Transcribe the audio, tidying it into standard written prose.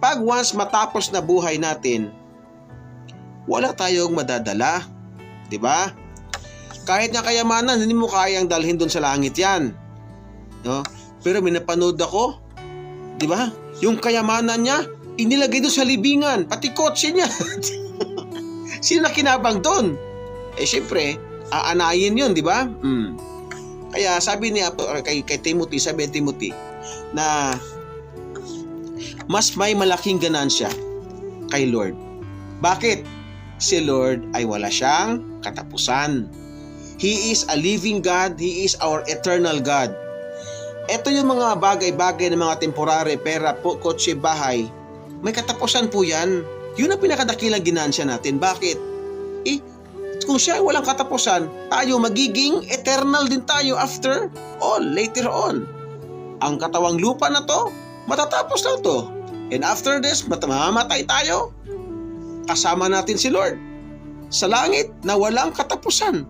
pag once matapos na buhay natin, wala tayong madadala. Diba? Kahit nga kayamanan, hindi mo kayang dalhin doon sa langit yan. No? Pero may napanood ako, diba? Yung kayamanan niya, inilagay doon sa libingan, pati kotse niya. Sino na kinabang doon? Siyempre, aanayin yun, diba? Kaya sabi niya kay Timothy, sabi ni Timothy, na mas may malaking ganansya kay Lord. Bakit? Si Lord ay wala siyang katapusan. He is a living God. He is our eternal God. Ito yung mga bagay-bagay ng mga temporary, pera, kotse, bahay. May katapusan po yan. Yun ang pinakadakilang ginansya natin. Bakit? Kung siya ay walang katapusan, tayo magiging eternal din tayo after all, later on. Ang katawang lupa na to, matatapos na to. And after this, mamamatay tayo. Kasama natin si Lord sa langit na walang katapusan.